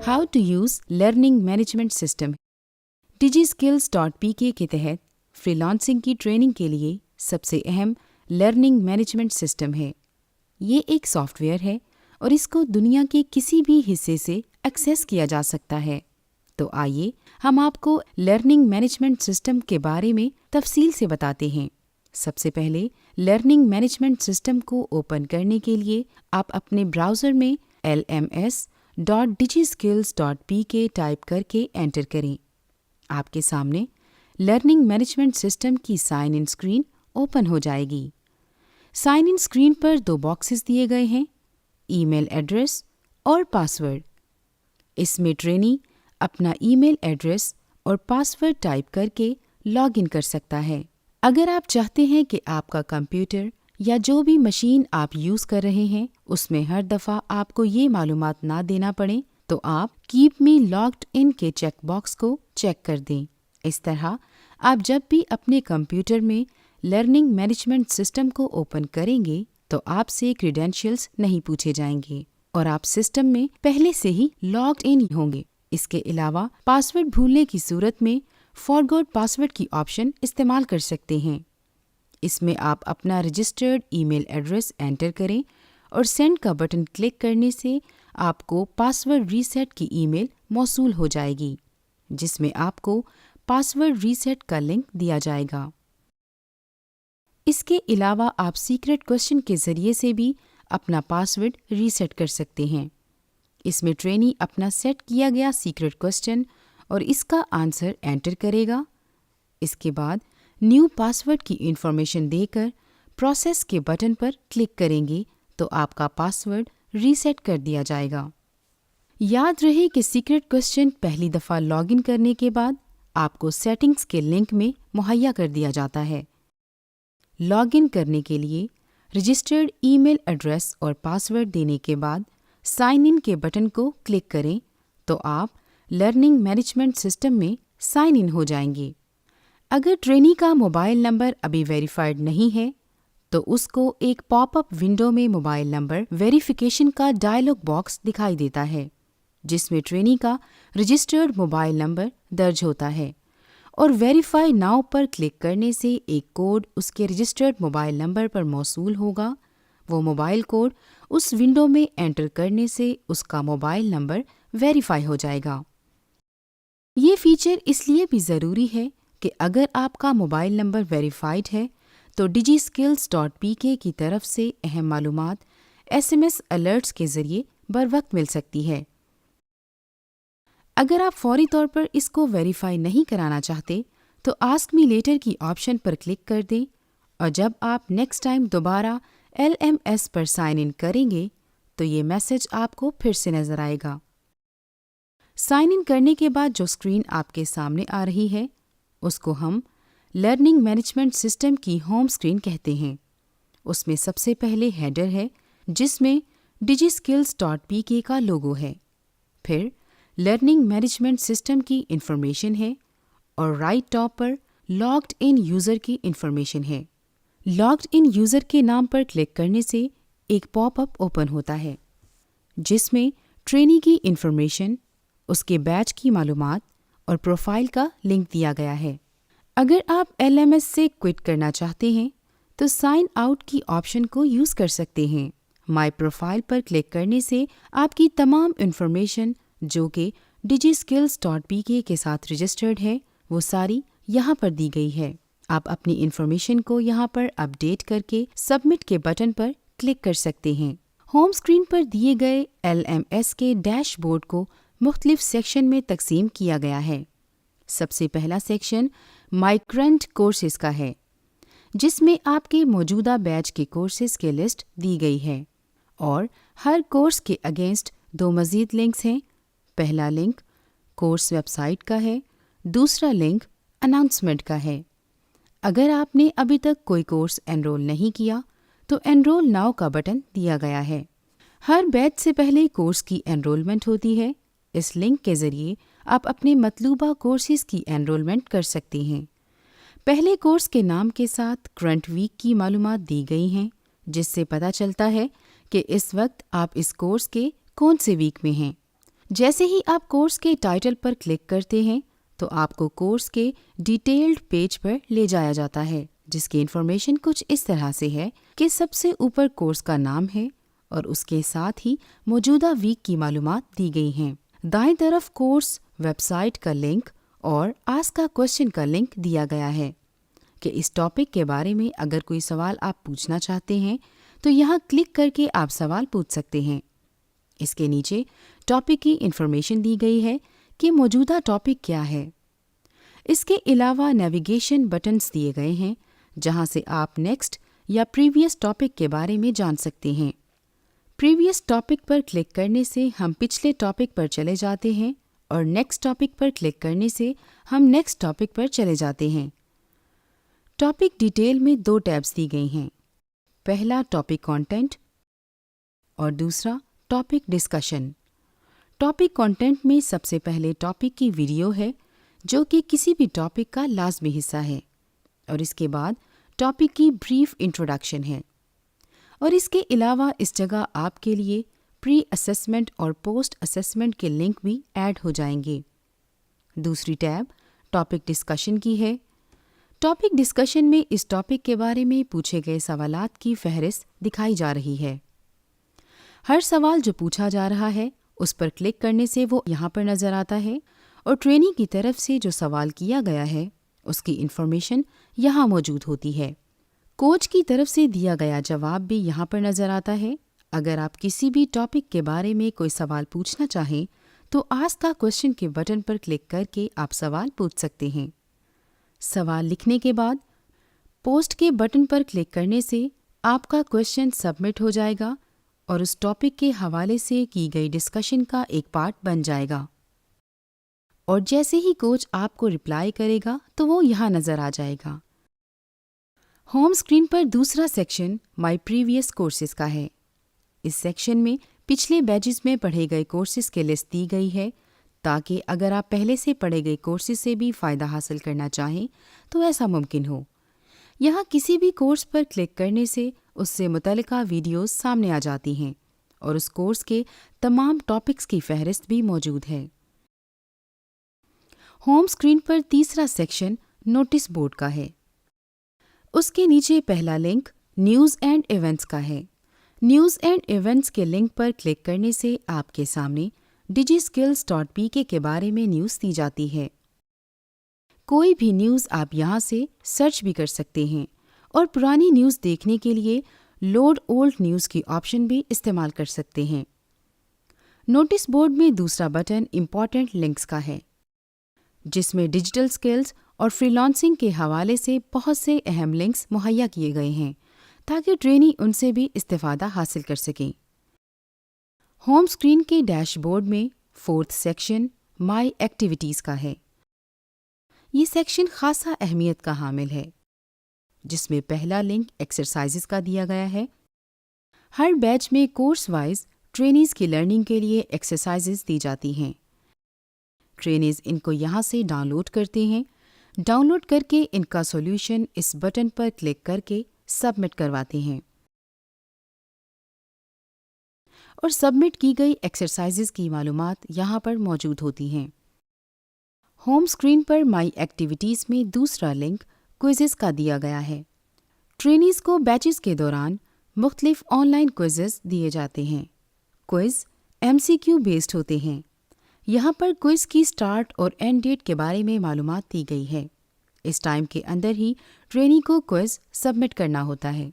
How to use learning management system. DigiSkills.pk کے تحت free lancing کی ٹریننگ کے لیے سب سے اہم لرننگ مینجمنٹ سسٹم ہے۔ یہ ایک سافٹ ویئر ہے اور اس کو دنیا کے کسی بھی حصے سے ایکسیس کیا جا سکتا ہے۔ تو آئیے ہم آپ کو لرننگ مینجمنٹ سسٹم کے بارے میں تفصیل سے بتاتے ہیں۔ سب سے پہلے لرننگ مینجمنٹ سسٹم کو اوپن کرنے کے لیے آپ اپنے براؤزر میں lms.digiskills.pk ٹائپ کر کے انٹر کریں۔ آپ کے سامنے لرننگ مینجمنٹ سسٹم کی سائن ان اسکرین اوپن ہو جائے گی۔ سائن ان اسکرین پر 2 باکسز دیے گئے ہیں، ای میل ایڈریس اور پاسورڈ۔ اس میں ٹرینی اپنا ای میل ایڈریس اور پاسورڈ ٹائپ کر کے لاگ ان کر سکتا ہے۔ اگر آپ چاہتے ہیں کہ آپ کا کمپیوٹر یا جو بھی مشین آپ یوز کر رہے ہیں اس میں ہر دفعہ آپ کو یہ معلومات نہ دینا پڑے تو آپ کیپ می لاگڈ ان کے چیک باکس کو چیک کر دیں۔ اس طرح آپ جب بھی اپنے کمپیوٹر میں لرننگ مینجمنٹ سسٹم کو اوپن کریں گے تو آپ سے کریڈینشیلز نہیں پوچھے جائیں گے اور آپ سسٹم میں پہلے سے ہی لاگڈ ان ہوں گے۔ اس کے علاوہ پاسورڈ بھولنے کی صورت میں فارگوٹ پاسورڈ کی آپشن استعمال کر سکتے ہیں۔ اس میں آپ اپنا رجسٹرڈ ای میل ایڈریس انٹر کریں اور سینڈ کا بٹن کلک کرنے سے آپ کو پاسورڈ ریسیٹ کی ای میل موصول ہو جائے گی، جس میں آپ کو پاسورڈ ریسیٹ کا لنک دیا جائے گا۔ اس کے علاوہ آپ سیکرٹ کوسچن کے ذریعے سے بھی اپنا پاسورڈ ریسیٹ کر سکتے ہیں۔ اس میں ٹرینی اپنا سیٹ کیا گیا سیکرٹ کوسچن اور اس کا آنسر انٹر کرے گا۔ اس کے بعد نیو پاسورڈ کی انفارمیشن دے کر پروسیس کے بٹن پر کلک کریں گے تو آپ کا پاسورڈ ریسیٹ کر دیا جائے گا۔ یاد رہے کہ سیکرٹ کوسچن پہلی دفعہ لاگ ان کرنے کے بعد آپ کو سیٹنگز کے لنک میں مہیا کر دیا جاتا ہے۔ لاگ ان کرنے کے لیے رجسٹرڈ ای میل ایڈریس اور پاسورڈ دینے کے بعد سائن ان کے بٹن کو کلک کریں تو آپ لرننگ مینجمنٹ سسٹم میں سائن ان ہو جائیں گے۔ اگر ٹرینی کا موبائل نمبر ابھی ویریفائڈ نہیں ہے تو اس کو ایک پاپ اپ ونڈو میں موبائل نمبر ویریفیکیشن کا ڈائلاگ باکس دکھائی دیتا ہے، جس میں ٹرینی کا رجسٹرڈ موبائل نمبر درج ہوتا ہے، اور ویریفائی ناؤ پر کلک کرنے سے ایک کوڈ اس کے رجسٹرڈ موبائل نمبر پر موصول ہوگا۔ وہ موبائل کوڈ اس ونڈو میں انٹر کرنے سے اس کا موبائل نمبر ویریفائی ہو جائے گا۔ یہ فیچر اس لیے بھی ضروری ہے کہ اگر آپ کا موبائل نمبر ویریفائڈ ہے تو DigiSkills.pk کی طرف سے اہم معلومات SMS الرٹس کے ذریعے بروقت مل سکتی ہے۔ اگر آپ فوری طور پر اس کو ویریفائی نہیں کرانا چاہتے تو آسک می لیٹر کی آپشن پر کلک کر دیں، اور جب آپ نیکسٹ ٹائم دوبارہ LMS پر سائن ان کریں گے تو یہ میسج آپ کو پھر سے نظر آئے گا۔ سائن ان کرنے کے بعد جو اسکرین آپ کے سامنے آ رہی ہے اس کو ہم لرننگ مینجمنٹ سسٹم کی ہوم اسکرین کہتے ہیں۔ اس میں سب سے پہلے ہیڈر ہے جس میں DigiSkills.pk کا لوگو ہے، پھر لرننگ مینجمنٹ سسٹم کی انفارمیشن ہے اور right top per logged in user کی انفارمیشن ہے۔ لاگڈ ان یوزر کے نام پر کلک کرنے سے ایک پاپ اپ اوپن ہوتا ہے جس میں ٹرینی کی انفارمیشن، اس کے بیچ کی معلومات اور پروفائل کا لنک دیا گیا ہے۔ اگر آپ LMS سے کوئٹ کرنا چاہتے ہیں تو سائن آؤٹ کی آپشن کو یوز کر سکتے ہیں۔ مائی پروفائل پر کلک کرنے سے آپ کی تمام انفارمیشن جو کہ DigiSkills.pk کے ساتھ رجسٹرڈ ہے وہ ساری یہاں پر دی گئی ہے۔ آپ اپنی انفارمیشن کو یہاں پر اپ ڈیٹ کر کے سبمٹ کے بٹن پر کلک کر سکتے ہیں۔ ہوم اسکرین پر دیے گئے LMS کے ڈیش بورڈ کو مختلف سیکشن میں تقسیم کیا گیا ہے۔ سب سے پہلا سیکشن مائی کرنٹ کورسز کا ہے، جس میں آپ کے موجودہ بیچ کے کورسز کے لسٹ دی گئی ہے، اور ہر کورس کے اگینسٹ 2 مزید لنکس ہیں۔ پہلا لنک کورس ویب سائٹ کا ہے، دوسرا لنک اناؤنسمنٹ کا ہے۔ اگر آپ نے ابھی تک کوئی کورس انرول نہیں کیا تو انرول ناؤ کا بٹن دیا گیا ہے۔ ہر بیچ سے پہلے کورس کی انرولمنٹ ہوتی ہے۔ اس لنک کے ذریعے آپ اپنے مطلوبہ کورسز کی انرولمنٹ کر سکتے ہیں۔ پہلے کورس کے نام کے ساتھ کرنٹ ویک کی معلومات دی گئی ہیں، جس سے پتہ چلتا ہے کہ اس وقت آپ اس کورس کے کون سے ویک میں ہیں۔ جیسے ہی آپ کورس کے ٹائٹل پر کلک کرتے ہیں تو آپ کو کورس کے ڈیٹیلڈ پیج پر لے جایا جاتا ہے، جس کی انفارمیشن کچھ اس طرح سے ہے کہ سب سے اوپر کورس کا نام ہے اور اس کے ساتھ ہی موجودہ ویک کی معلومات دی گئی ہیں۔ دائیں طرف کورس ویب سائٹ کا لنک اور آسک اے کوسچن کا لنک دیا گیا ہے کہ اس ٹاپک کے بارے میں اگر کوئی سوال آپ پوچھنا چاہتے ہیں تو یہاں کلک کر کے آپ سوال پوچھ سکتے ہیں۔ اس کے نیچے ٹاپک کی انفارمیشن دی گئی ہے کہ موجودہ ٹاپک کیا ہے۔ اس کے علاوہ نیویگیشن بٹنز دیے گئے ہیں جہاں سے آپ نیکسٹ یا پریویس ٹاپک کے بارے میں جان سکتے ہیں۔ پریویس ٹاپک پر کلک کرنے سے ہم پچھلے ٹاپک پر چلے جاتے ہیں اور نیکسٹ ٹاپک پر کلک کرنے سے ہم نیکسٹ ٹاپک پر چلے جاتے ہیں۔ ٹاپک ڈیٹیل میں 2 ٹیبز دی گئی ہیں، پہلا ٹاپک کانٹینٹ اور دوسرا ٹاپک ڈسکشن۔ ٹاپک کانٹینٹ میں سب سے پہلے ٹاپک کی ویڈیو ہے جو کہ کسی بھی ٹاپک کا لازمی حصہ ہے، اور اس کے بعد ٹاپک کی بریف انٹروڈکشن ہے، اور اس کے علاوہ اس جگہ آپ کے لیے پری اسسمنٹ اور پوسٹ اسسمنٹ کے لنک بھی ایڈ ہو جائیں گے۔ دوسری ٹیب ٹاپک ڈسکشن کی ہے۔ ٹاپک ڈسکشن میں اس ٹاپک کے بارے میں پوچھے گئے سوالات کی فہرست دکھائی جا رہی ہے۔ ہر سوال جو پوچھا جا رہا ہے اس پر کلک کرنے سے وہ یہاں پر نظر آتا ہے، اور ٹرینی کی طرف سے جو سوال کیا گیا ہے اس کی انفارمیشن یہاں موجود ہوتی ہے۔ کوچ کی طرف سے دیا گیا جواب بھی یہاں پر نظر آتا ہے۔ اگر آپ کسی بھی ٹاپک کے بارے میں کوئی سوال پوچھنا چاہیں تو آسک اے کوسچن کے بٹن پر کلک کر کے آپ سوال پوچھ سکتے ہیں۔ سوال لکھنے کے بعد پوسٹ کے بٹن پر کلک کرنے سے آپ کا کوسچن سبمٹ ہو جائے گا اور اس ٹاپک کے حوالے سے کی گئی ڈسکشن کا ایک پارٹ بن جائے گا، اور جیسے ہی کوچ آپ کو رپلائی کرے گا تو وہ یہاں نظر آ جائے گا۔ ہوم اسکرین پر دوسرا سیکشن مائی پریویس کورسز کا ہے۔ اس سیکشن میں پچھلے بیچز میں پڑھے گئے کورسز کی لسٹ دی گئی ہے تاکہ اگر آپ پہلے سے پڑھے گئے کورسز سے بھی فائدہ حاصل کرنا چاہیں تو ایسا ممکن ہو۔ یہاں کسی بھی کورس پر کلک کرنے سے اس سے متعلقہ ویڈیوز سامنے آ جاتی ہیں اور اس کورس کے تمام ٹاپکس کی فہرست بھی موجود ہے۔ ہوم اسکرین پر تیسرا سیکشن نوٹس بورڈ کا ہے۔ اس کے نیچے پہلا لنک نیوز اینڈ ایونٹس کا ہے۔ نیوز اینڈ ایونٹس کے لنک پر کلک کرنے سے آپ کے سامنے DigiSkills.pk کے بارے میں نیوز دی جاتی ہے۔ کوئی بھی نیوز آپ یہاں سے سرچ بھی کر سکتے ہیں اور پرانی نیوز دیکھنے کے لیے لوڈ اولڈ نیوز کی آپشن بھی استعمال کر سکتے ہیں۔ نوٹس بورڈ میں دوسرا بٹن امپورٹنٹ لنکس کا ہے، جس میں ڈیجیٹل سکلز اور فری لانسنگ کے حوالے سے بہت سے اہم لنکس مہیا کیے گئے ہیں تاکہ ٹرینی ان سے بھی استفادہ حاصل کر سکیں۔ ہوم اسکرین کے ڈیش بورڈ میں 4تھ سیکشن مائی ایکٹیویٹیز کا ہے۔ یہ سیکشن خاصا اہمیت کا حامل ہے، جس میں پہلا لنک ایکسرسائزز کا دیا گیا ہے۔ ہر بیچ میں کورس وائز ٹرینیز کی لرننگ کے لیے ایکسرسائزز دی جاتی ہیں۔ ٹرینیز ان کو یہاں سے ڈاؤن لوڈ کرتے ہیں۔ ڈاؤن لوڈ کر کے ان کا سولوشن اس بٹن پر کلک کر کے سبمٹ کرواتے ہیں، اور سبمٹ کی گئی ایکسرسائزز کی معلومات یہاں پر موجود ہوتی ہیں۔ ہوم اسکرین پر مائی ایکٹیویٹیز میں دوسرا لنک کوئزز کا دیا گیا ہے۔ ٹرینیز کو بیچز کے دوران مختلف آن لائن کوئزز دیے جاتے ہیں۔ کوئز MCQ بیسڈ ہوتے ہیں۔ یہاں پر کوئز کی سٹارٹ اور اینڈ ڈیٹ کے بارے میں معلومات دی گئی ہے۔ اس ٹائم کے اندر ہی ٹرینی کو کوئز سبمٹ کرنا ہوتا ہے۔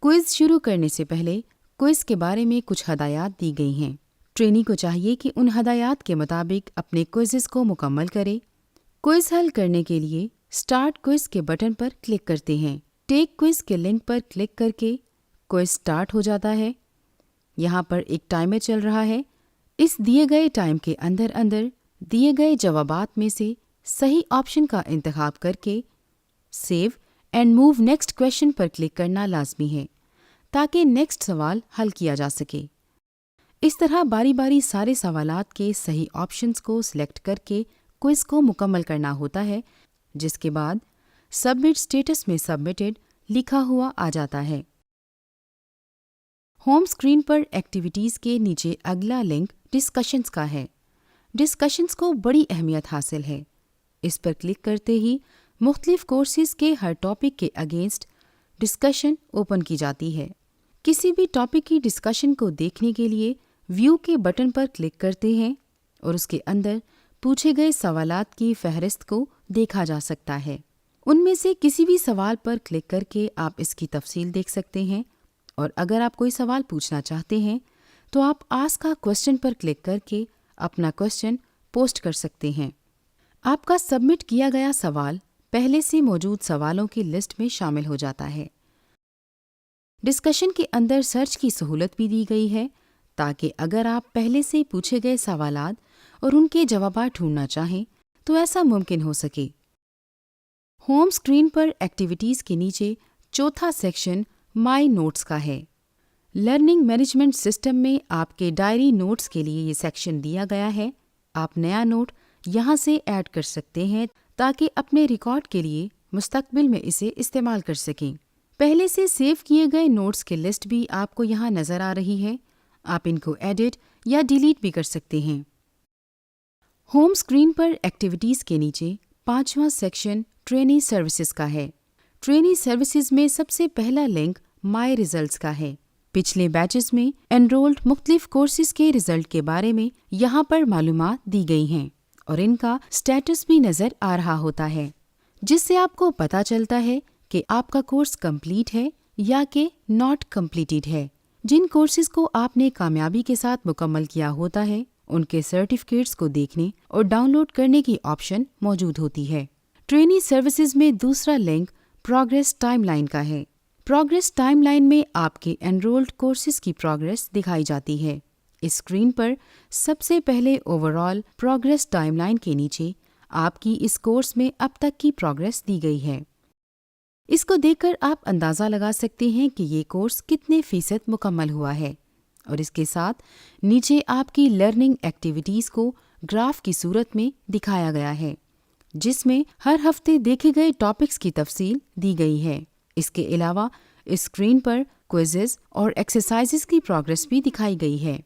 کوئز شروع کرنے سے پہلے کوئز کے بارے میں کچھ ہدایات دی گئی ہیں۔ ٹرینی کو چاہیے کہ ان ہدایات کے مطابق اپنے کوئزز کو مکمل کرے۔ کوئز حل کرنے کے لیے اسٹارٹ کوئز کے بٹن پر کلک کرتے ہیں۔ ٹیک کوئز کے لنک پر کلک کر کے کوئز سٹارٹ ہو جاتا ہے۔ یہاں پر ایک ٹائمر چل رہا ہے۔ اس دیے گئے ٹائم کے اندر دیے گئے جوابات میں سے صحیح آپشن کا انتخاب کر کے save and move next question per click کرنا لازمی ہے تاکہ نیکسٹ سوال حل کیا جا سکے۔ اس طرح باری باری سارے سوالات کے صحیح آپشنز کو سلیکٹ کر کے کوئز کو مکمل کرنا ہوتا ہے، جس کے بعد سبمٹ اسٹیٹس میں سبمٹڈ لکھا ہوا آ جاتا ہے۔ ہوم اسکرین پر ایکٹیویٹیز کے نیچے اگلا لنک ڈسکشنز کا ہے۔ ڈسکشنز کو بڑی اہمیت حاصل ہے۔ اس پر کلک کرتے ہی مختلف کورسز کے ہر ٹاپک کے اگینسٹ ڈسکشن اوپن کی جاتی ہے۔ کسی بھی ٹاپک کی ڈسکشن کو دیکھنے کے لیے ویو کے بٹن پر کلک کرتے ہیں اور اس کے اندر پوچھے گئے سوالات کی فہرست کو دیکھا جا سکتا ہے۔ ان میں سے کسی بھی سوال پر کلک کر کے آپ اس کی تفصیل دیکھ سکتے ہیں، اور اگر آپ کوئی سوال پوچھنا چاہتے ہیں تو آپ ask a question per click کر کے اپنا کوسچن پوسٹ کر سکتے ہیں۔ آپ کا سبمٹ کیا گیا سوال پہلے سے موجود سوالوں کی لسٹ میں شامل ہو جاتا ہے۔ ڈسکشن کے اندر سرچ کی سہولت بھی دی گئی ہے تاکہ اگر آپ پہلے سے پوچھے گئے سوالات اور ان کے جوابات ڈھونڈنا چاہیں تو ایسا ممکن ہو سکے۔ ہوم اسکرین پر ایکٹیویٹیز کے نیچے چوتھا سیکشن مائی نوٹس کا ہے۔ لرننگ مینجمنٹ سسٹم میں آپ کے ڈائری نوٹس کے لیے یہ سیکشن دیا گیا ہے۔ آپ نیا نوٹ یہاں سے ایڈ کر سکتے ہیں تاکہ اپنے ریکارڈ کے لیے مستقبل میں اسے استعمال کر سکیں۔ پہلے سے سیو کیے گئے نوٹس کی لسٹ بھی آپ کو یہاں نظر آ رہی ہے۔ آپ ان کو ایڈٹ یا ڈیلیٹ بھی کر سکتے ہیں۔ ہوم اسکرین پر ایکٹیویٹیز کے نیچے پانچواں سیکشن ٹریننگ سروسز کا ہے۔ ٹریننگ سروسز میں سب سے پہلا لنک مائی ریزلٹس کا ہے۔ پچھلے بیچز میں انرولڈ مختلف کورسز کے رزلٹ کے بارے میں یہاں پر معلومات دی گئی ہیں اور ان کا سٹیٹس بھی نظر آ رہا ہوتا ہے، جس سے آپ کو پتہ چلتا ہے کہ آپ کا کورس کمپلیٹ ہے یا کہ ناٹ کمپلیٹڈ ہے۔ جن کورسز کو آپ نے کامیابی کے ساتھ مکمل کیا ہوتا ہے ان کے سرٹیفکیٹس کو دیکھنے اور ڈاؤن لوڈ کرنے کی آپشن موجود ہوتی ہے۔ ٹریننگ سروسز میں دوسرا لنک پروگریس ٹائم لائن کا ہے۔ پروگریس ٹائم لائن میں آپ کے انرولڈ کورسز کی پروگریس دکھائی جاتی ہے۔ اس اسکرین پر سب سے پہلے over all progress time line کے نیچے آپ کی اس کورس میں اب تک کی پروگریس دی گئی ہے۔ اس کو دیکھ کر آپ اندازہ لگا سکتے ہیں کہ یہ کورس کتنے فیصد مکمل ہوا ہے، اور اس کے ساتھ نیچے آپ کی لرننگ ایکٹیویٹیز کو گراف کی صورت میں دکھایا گیا ہے، جس میں ہر ہفتے دیکھے گئے ٹاپکس کی تفصیل دی گئی ہے۔ اس کے علاوہ اس اسکرین پر کوئزز اور ایکسرسائزز کی پروگریس بھی دکھائی گئی ہے۔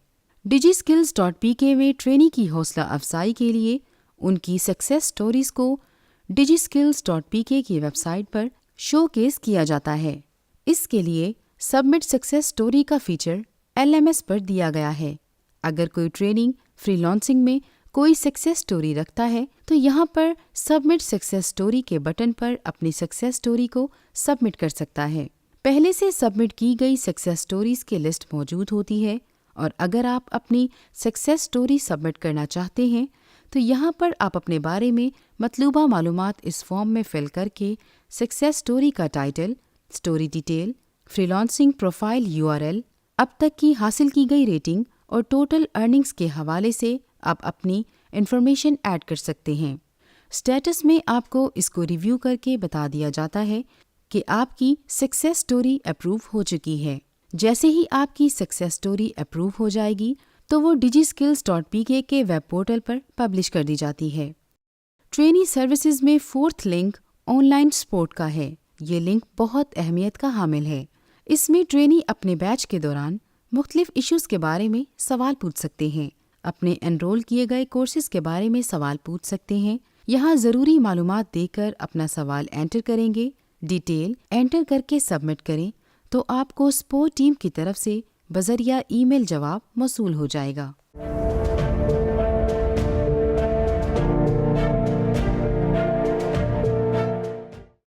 DigiSkills.pk میں ٹرینی کی حوصلہ افزائی کے لیے ان کی سکسیس سٹوریز کو DigiSkills.pk کی ویب سائٹ پر شو کیس کیا جاتا ہے۔ اس کے لیے سبمٹ سکسیس سٹوری کا فیچر LMS پر دیا گیا ہے۔ اگر کوئی ٹریننگ فری لانسنگ میں کوئی سکسیس سٹوری رکھتا ہے تو یہاں پر سبمٹ سکسیس سٹوری کے بٹن پر اپنی سکسیس سٹوری کو سبمٹ کر سکتا ہے۔ پہلے سے سبمٹ کی گئی سکسیس سٹوریز کی لسٹ موجود ہوتی ہے، اور اگر آپ اپنی سکسیس سٹوری سبمٹ کرنا چاہتے ہیں تو یہاں پر آپ اپنے بارے میں مطلوبہ معلومات اس فارم میں فل کر کے سکسیس سٹوری کا title, story detail, free lancing profile URL، اب تک کی حاصل کی گئی ریٹنگ اور ٹوٹل ارننگز کے حوالے سے آپ اپنی انفارمیشن ایڈ کر سکتے ہیں۔ سٹیٹس میں آپ کو اس کو ریویو کر کے بتا دیا جاتا ہے کہ آپ کی سکسیس سٹوری اپروو ہو چکی ہے۔ جیسے ہی آپ کی سکسیس سٹوری اپروو ہو جائے گی تو وہ DigiSkills.pk کے ویب پورٹل پر پبلش کر دی جاتی ہے۔ ٹریننگ سروسز میں fourth link online support کا ہے۔ یہ لنک بہت اہمیت کا حامل ہے۔ اس میں ٹرینی اپنے بیچ کے دوران مختلف ایشوز کے بارے میں سوال پوچھ سکتے ہیں، اپنے انرول کیے گئے کورسز کے بارے میں سوال پوچھ سکتے ہیں، یہاں ضروری معلومات دے کر اپنا سوال انٹر کریں گے، ڈیٹیل انٹر کر کے سبمٹ کریں تو آپ کو سپورٹ ٹیم کی طرف سے بذریعہ ای میل جواب موصول ہو جائے گا۔